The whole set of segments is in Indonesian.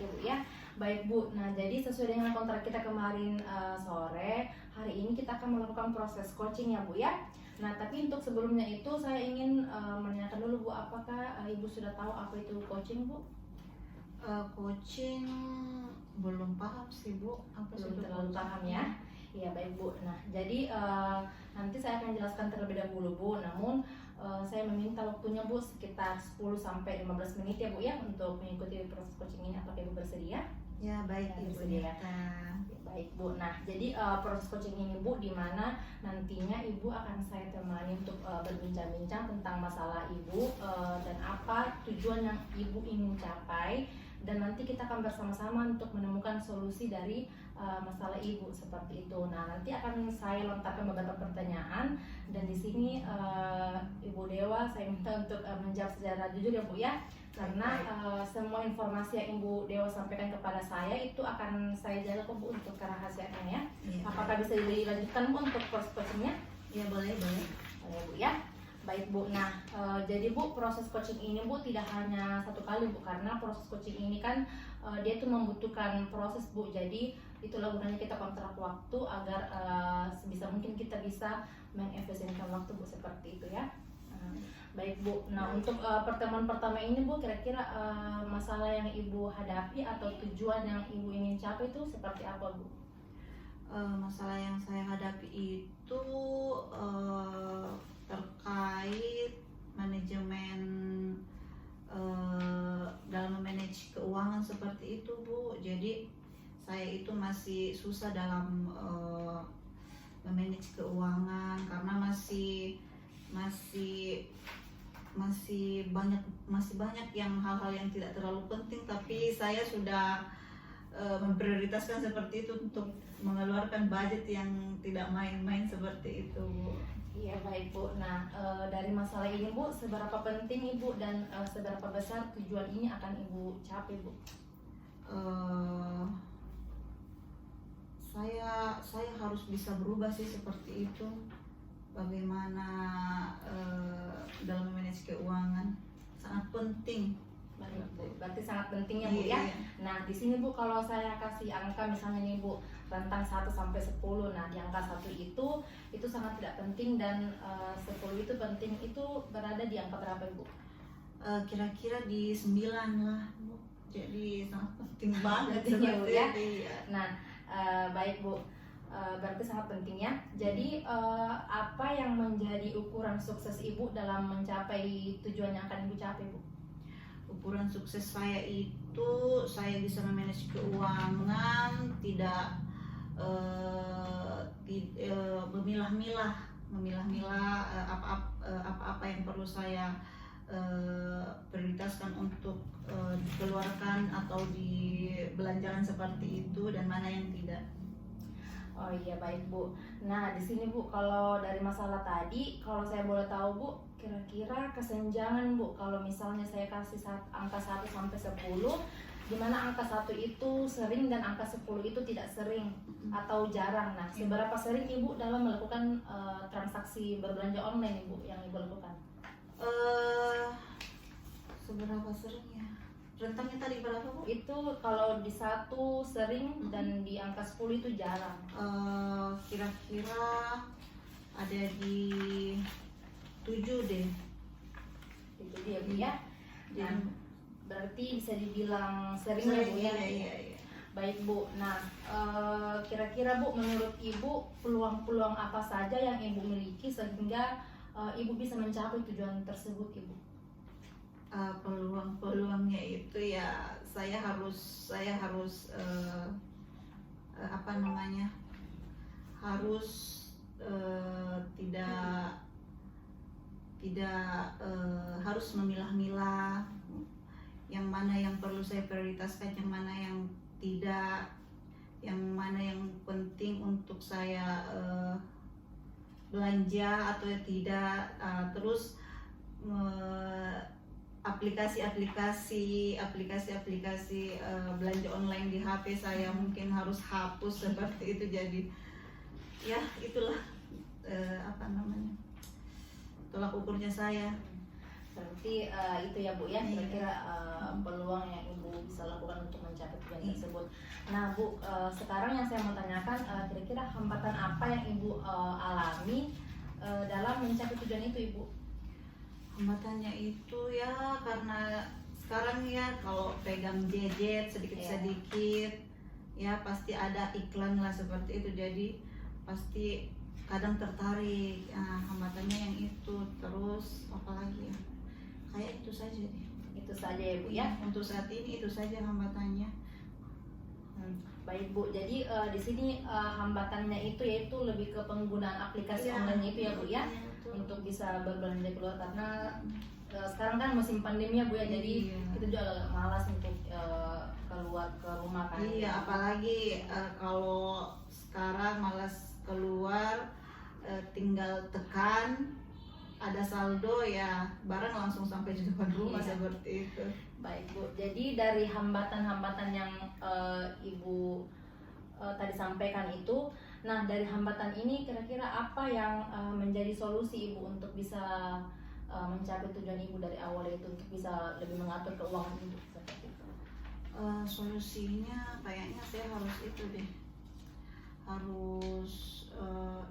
ya Bu ya. Baik Bu, nah jadi sesuai dengan kontrak kita kemarin sore, hari ini kita akan melakukan proses coaching ya Bu ya. Nah tapi untuk sebelumnya itu saya ingin menanyakan dulu Bu, apakah Ibu sudah tahu apa itu coaching Bu? Coaching belum paham sih Bu, Belum terlalu paham ya. Iya baik Bu. Nah jadi nanti saya akan jelaskan terlebih dahulu Bu. Namun saya meminta waktunya Bu sekitar 10-15 menit ya Bu ya untuk mengikuti proses coaching ini. Apakah Ibu bersedia? Ya baik Ya, Ibu bersedia. Neta. Baik Bu. Nah jadi proses coaching ini Bu, dimana nantinya Ibu akan saya temani untuk berbincang-bincang tentang masalah Ibu dan apa tujuan yang Ibu ingin capai. Dan nanti kita akan bersama-sama untuk menemukan solusi dari masalah Ibu seperti itu. Nah, nanti akan saya lontarkan beberapa pertanyaan dan di sini Ibu Dewa saya minta untuk menjawab secara jujur ya Bu ya. Karena semua informasi yang Ibu Dewa sampaikan kepada saya itu akan saya jaga kok Bu untuk kerahasiaan ya. Apakah bisa dilanjutkan Bu untuk proses-prosesnya? Ya boleh. Boleh Bu ya. Baik Bu, nah jadi Bu proses coaching ini Bu tidak hanya satu kali Bu, karena proses coaching ini kan dia tuh membutuhkan proses Bu. Jadi itulah gunanya kita kontrak waktu agar sebisa mungkin kita bisa mengefisienkan waktu Bu, seperti itu ya. Baik Bu, nah untuk pertemuan pertama ini Bu, kira-kira masalah yang Ibu hadapi atau tujuan yang Ibu ingin capai itu seperti apa Bu? Masalah yang saya hadapi itu terkait manajemen dalam memanage keuangan seperti itu Bu. Jadi saya itu masih susah dalam memanage keuangan karena masih banyak yang hal-hal yang tidak terlalu penting, tapi saya sudah memprioritaskan seperti itu untuk mengeluarkan budget yang tidak main-main seperti itu Bu. Iya baik Bu. Nah dari masalah ini Bu, seberapa penting Ibu dan seberapa besar tujuan ini akan Ibu capai Bu? Saya harus bisa berubah sih seperti itu. Bagaimana dalam memanage keuangan sangat penting. Baik Bu, berarti sangat pentingnya Bu ya. Iya. Nah di sini Bu, kalau saya kasih angka misalnya nih Bu, rentang 1 sampai 10. Nah di angka 1 itu sangat tidak penting dan 10 itu penting, itu berada di angka berapa Bu? Kira-kira di 9 lah Bu. Jadi sangat penting banget Pentingnya, Bu, seperti ya. itu, iya. Nah baik Bu, berarti sangat penting ya. Jadi apa yang menjadi ukuran sukses Ibu dalam mencapai tujuan yang akan Ibu capai Bu? Ukuran sukses saya itu saya bisa memanage keuangan, tidak memilah-milah apa-apa yang perlu saya prioritaskan untuk dikeluarkan atau dibelanjakan seperti itu, dan mana yang tidak. Oh iya baik Bu. Nah di sini Bu, kalau dari masalah tadi, kalau saya boleh tahu Bu, kira-kira kesenjangan Bu, kalau misalnya saya kasih angka 1 sampai 10, di mana angka 1 itu sering dan angka 10 itu tidak sering atau jarang. Nah seberapa sering Ibu dalam melakukan transaksi berbelanja online Ibu yang Ibu lakukan? Seberapa sering ya? Rentangnya tadi berapa Bu? Itu kalau di 1 sering dan di angka 10 itu jarang. Kira-kira ada di 7 deh. Itu dia Bu ya. Nah, berarti bisa dibilang sering ya Bu ya. Iya. Baik Bu. Nah kira-kira Bu, menurut Ibu peluang-peluang apa saja yang Ibu miliki sehingga Ibu bisa mencapai tujuan tersebut Ibu? Peluang-peluangnya itu ya saya harus tidak harus memilah-milah yang mana yang perlu saya prioritaskan, yang mana yang tidak, yang mana yang penting untuk saya belanja atau tidak. Terus aplikasi belanja online di HP saya mungkin harus hapus seperti itu. Jadi ya itulah tolak ukurnya saya. Berarti itu ya Bu ya, kira-kira peluang yang Ibu bisa lakukan untuk mencapai mencapai tujuan tersebut. Nah Bu, sekarang yang saya mau tanyakan, kira-kira hambatan apa yang Ibu alami dalam mencapai tujuan itu Ibu? Hambatannya itu ya karena sekarang ya kalau pegang gadget sedikit-sedikit ya pasti ada iklan lah seperti itu, jadi pasti kadang tertarik. Nah, hambatannya yang itu, terus apalagi ya, kayak itu saja deh. Itu saja ya Bu ya. Untuk saat ini itu saja hambatannya. Baik Bu, jadi di sini hambatannya itu yaitu lebih ke penggunaan aplikasi online itu ya Bu ya, untuk bisa berbelanja keluar karena sekarang kan musim pandemi ya Bu ya, jadi kita juga agak malas untuk keluar ke rumah kan. Iya, apalagi kalau sekarang malas keluar, tinggal tekan ada saldo ya barang langsung sampai di depan rumah seperti itu. Baik Bu, jadi dari hambatan-hambatan yang Ibu tadi sampaikan itu, nah dari hambatan ini kira-kira apa yang menjadi solusi Ibu untuk bisa mencapai tujuan Ibu dari awal itu, untuk bisa lebih mengatur keuangan Ibu seperti itu? Solusinya kayaknya saya harus itu deh, harus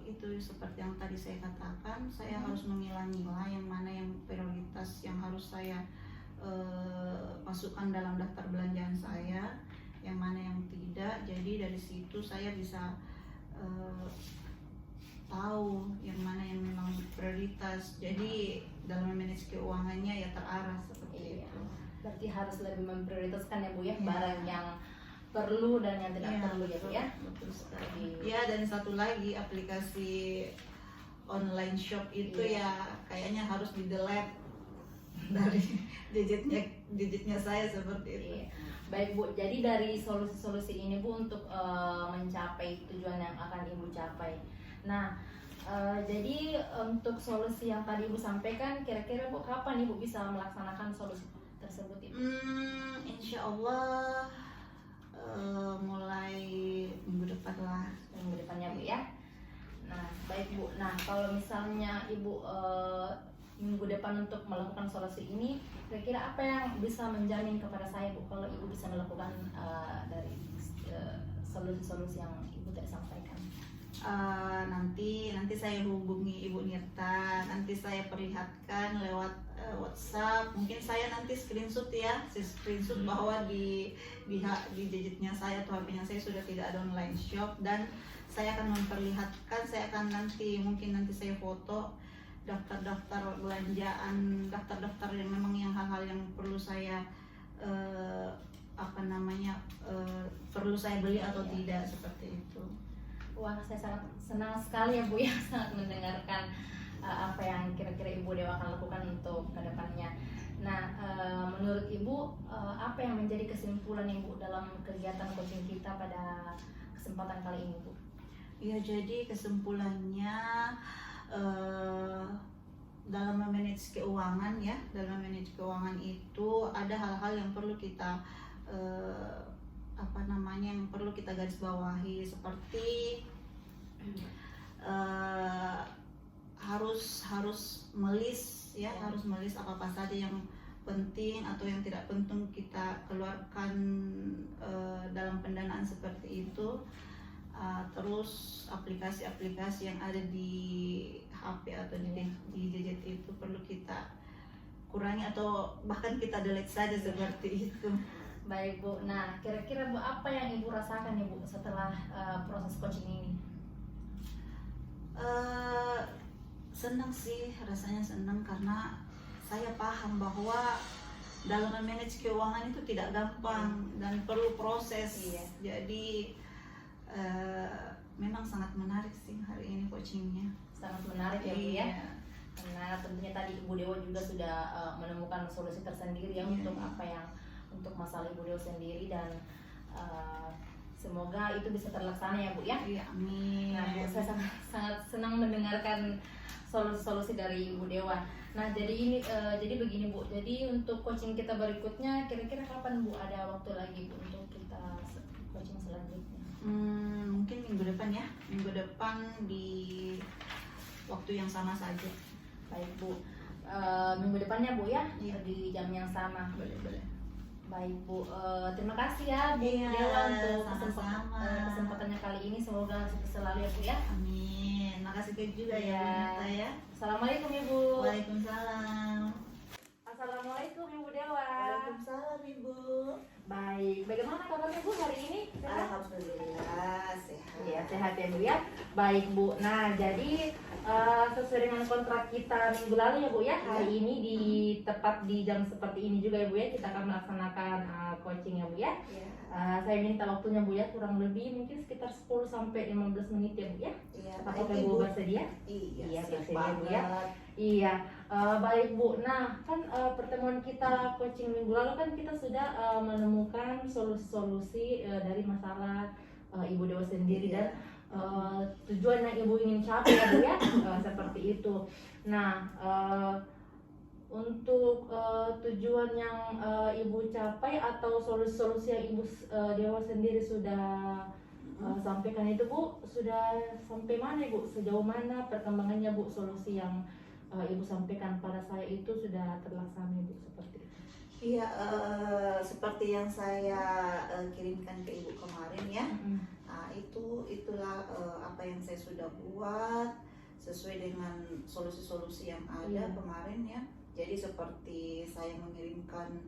itu seperti yang tadi saya katakan, saya harus memilah-milah yang mana yang prioritas yang harus saya masukkan dalam daftar belanjaan saya, yang mana yang tidak. Jadi dari situ saya bisa tahu yang mana yang memang prioritas. Jadi dalam manage keuangannya ya terarah seperti itu. Berarti harus lebih memprioritaskan ya Bu ya, barang yang perlu dan yang tidak perlu ya Bu ya. Betul sekali. Ya, dan satu lagi aplikasi online shop itu ya kayaknya harus di delete dari digitnya saya seperti itu. Baik Bu, jadi dari solusi-solusi ini Bu untuk mencapai tujuan yang akan Ibu capai. Nah, jadi untuk solusi yang tadi Ibu sampaikan, kira-kira Bu kapan Ibu bisa melaksanakan solusi tersebut Ibu? Insya Allah mulai minggu depan lah. Minggu depannya Bu ya. Nah, baik Bu. Nah, kalau misalnya Ibu minggu depan untuk melakukan solusi ini, kira-kira apa yang bisa menjamin kepada saya Bu kalau Ibu bisa melakukan dari solusi-solusi yang Ibu tadi sampaikan? Nanti saya hubungi Ibu Nirta, nanti saya perlihatkan lewat WhatsApp. Mungkin saya nanti screenshot bahwa di gadgetnya saya atau HP-nya saya sudah tidak ada online shop, dan saya akan memperlihatkan, mungkin nanti saya foto daftar-daftar belanjaan, daftar-daftar yang memang hal-hal yang perlu saya perlu saya beli atau tidak, seperti itu. Wah, saya sangat senang sekali ya Bu ya, sangat mendengarkan apa yang kira-kira Ibu Dewa akan lakukan untuk kedepannya. Nah, menurut Ibu apa yang menjadi kesimpulan Ibu dalam kegiatan coaching kita pada kesempatan kali ini Bu? Ya, jadi kesimpulannya dalam memanage keuangan itu ada hal-hal yang perlu kita yang perlu kita garis bawahi, seperti harus melis apa saja yang penting atau yang tidak penting kita keluarkan dalam pendanaan seperti itu. Terus aplikasi-aplikasi yang ada di HP atau di gadget itu perlu kita kurangi atau bahkan kita delete saja seperti itu. Baik Bu, nah kira-kira Bu apa yang Ibu rasakan Ibu setelah proses coaching ini? Senang sih, rasanya senang karena saya paham bahwa dalam memanage keuangan itu tidak gampang dan perlu proses. Jadi memang sangat menarik sih hari ini coachingnya. Sangat menarik ya Bu ya. Karena tentunya tadi Ibu Dewa juga sudah menemukan solusi tersendiri ya untuk masalah Ibu Dewa sendiri, dan semoga itu bisa terlaksana ya Bu ya. Iya, amin. Nah Bu, saya sangat senang mendengarkan solusi-solusi dari Ibu Dewa. Nah jadi begini Bu, jadi untuk coaching kita berikutnya kira-kira kapan Bu, ada waktu lagi Bu untuk kita coaching selanjutnya? Mungkin minggu depan di waktu yang sama saja. Baik Bu, minggu depannya Bu ya, di jam yang sama. Boleh. Baik Bu, terima kasih ya Bu Iya, Dewa untuk sama-sama. kesempatannya kali ini, semoga sukses selalu ya Bu ya. Amin. Makasih juga ya Iya. Bu Neta ya. Assalamualaikum Ibu. Waalaikumsalam. Assalamualaikum Ibu Dewa. Waalaikumsalam Ibu. Baik, bagaimana kabarnya Bu hari ini? Sehat? Alhamdulillah sehat. Iya, sehat ya Bu ya. Baik Bu, nah jadi sesuai dengan kontrak kita minggu lalu ya Bu ya, hari ini tepat di jam seperti ini juga ya Bu ya, kita akan melaksanakan coaching ya Bu ya. Iya. Saya minta waktunya Bu ya, kurang lebih mungkin sekitar 10 sampai 15 menit ya Bu ya. Iya. Apakah baik, Bu bersedia? Iya, siap bersedia Bu ya. banget. Iya, baik Bu. Nah, kan pertemuan kita coaching minggu lalu kan kita sudah menemukan solusi-solusi dari masalah Ibu Dewa sendiri Iya. dan tujuan yang Ibu ingin capai ya Bu ya, seperti itu. Nah, untuk tujuan yang Ibu capai atau solusi-solusi yang Ibu Dewa sendiri sudah sampaikan itu Bu, sudah sampai mana Bu? Sejauh mana perkembangannya Bu, solusi yang Ibu sampaikan pada saya itu sudah terlaksana Bu, seperti itu? Iya, seperti yang saya kirimkan ke Ibu kemarin ya. Nah, itulah apa yang saya sudah buat sesuai dengan solusi-solusi yang ada Iya. kemarin ya. Jadi seperti saya mengirimkan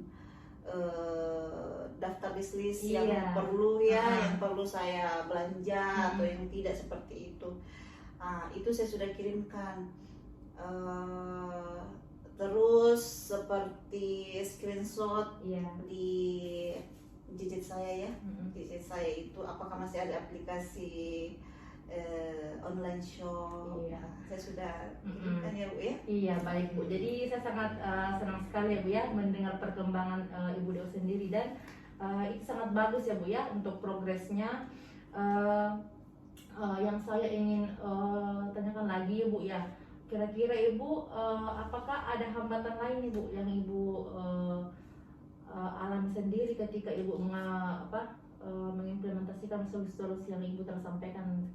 daftar list yang Iya. perlu ya, Ah. yang perlu saya belanja atau yang tidak seperti itu. Itu saya sudah kirimkan. Terus seperti screenshot Iya. di gadget saya ya, gadget saya itu apakah masih ada aplikasi online shop. Iya. Saya sudah kirimkan ya Bu ya. Iya, baik Bu. Jadi saya sangat senang sekali ya Bu ya mendengar perkembangan Ibu Dewa sendiri dan itu sangat bagus ya Bu ya untuk progresnya. Yang saya ingin tanyakan lagi ya Bu ya, kira-kira Ibu apakah ada hambatan lain Ibu yang Ibu alami sendiri ketika Ibu mengimplementasikan solusi-solusi yang Ibu telah sampaikan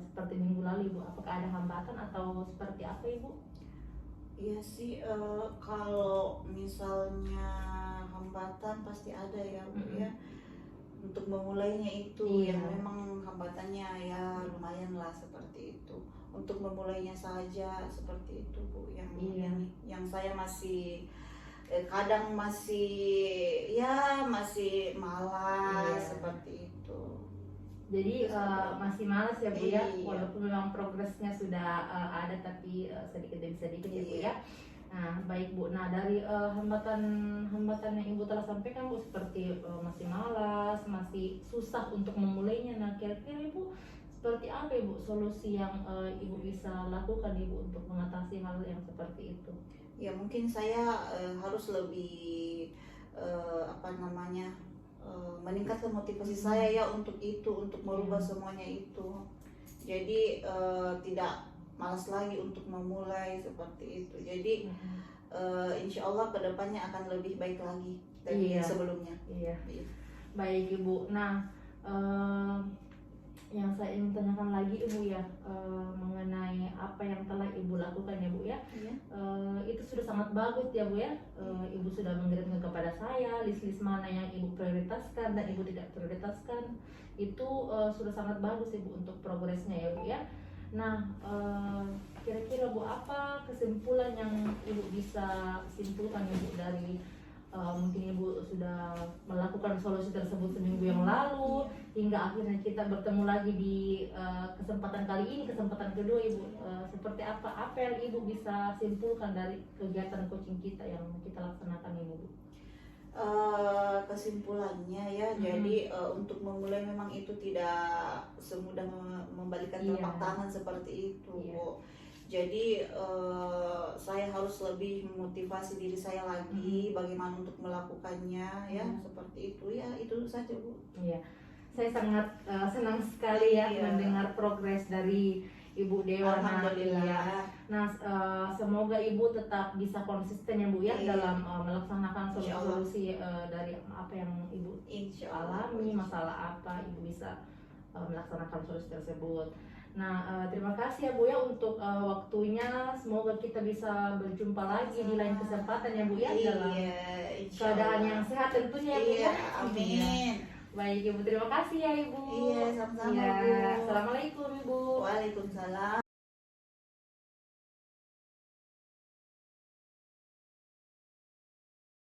seperti minggu lalu Ibu? Apakah ada hambatan atau seperti apa Ibu? Iya sih, kalau misalnya hambatan pasti ada ya Bu ya. Untuk memulainya itu Iya. yang memang hambatannya ya lumayan lah seperti itu. Untuk memulainya saja seperti itu Bu, Iya. yang saya masih kadang masih malas Iya. seperti itu. Jadi masih malas ya Bu ya, Iya. walaupun memang progresnya sudah ada tapi sedikit demi sedikit ya Bu Iya. ya. Nah baik Bu, nah dari hambatan yang Ibu telah sampaikan Bu, seperti masih malas, masih susah untuk memulainya. Nah kira-kira Ibu seperti apa Ibu solusi yang Ibu bisa lakukan Ibu untuk mengatasi hal yang seperti itu? Ya mungkin saya harus lebih meningkatkan motivasi saya ya untuk merubah semuanya itu. Jadi tidak malas lagi untuk memulai seperti itu. Jadi insya Allah kedepannya akan lebih baik lagi dari Iya. sebelumnya. Iya. Baik Ibu. Nah yang saya ingin tanyakan lagi Ibu ya, mengenai apa yang telah Ibu lakukan ya Bu ya. Iya. Itu sudah sangat bagus ya Bu ya. Ibu sudah mengirimkan kepada saya list-list mana yang Ibu prioritaskan dan Ibu tidak prioritaskan. Itu sudah sangat bagus Ibu untuk progresnya ya Bu ya. Nah kira-kira Bu, apa kesimpulan yang Ibu bisa simpulkan Ibu dari mungkin Ibu sudah melakukan solusi tersebut seminggu yang lalu hingga akhirnya kita bertemu lagi di kesempatan kali ini, kesempatan kedua Ibu. Seperti apa yang Ibu bisa simpulkan dari kegiatan coaching kita yang kita laksanakan ini Bu? Kesimpulannya ya, jadi untuk memulai memang itu tidak semudah membalikan telapak tangan seperti itu. Iya. Jadi saya harus lebih memotivasi diri saya lagi bagaimana untuk melakukannya ya, seperti itu ya, itu saja Bu. Iya, saya sangat senang sekali ya Iya. mendengar progres dari Ibu Dewa. Alhamdulillah. Nah, semoga Ibu tetap bisa konsisten ya Bu ya Iya. dalam melaksanakan Insya Allah. solusi dari apa yang Ibu Insya Allah. alami, masalah apa Ibu bisa melaksanakan solusi tersebut. Nah, terima kasih ya Bu ya untuk waktunya. Semoga kita bisa berjumpa lagi di lain kesempatan ya Bu ya, dalam insya keadaan Allah. yang sehat tentunya ya Bu Iya, ya. amin. Baik Ibu, terima kasih ya Ibu. Iya, sama-sama, Iya. Bu. Assalamualaikum Ibu. Waalaikumsalam.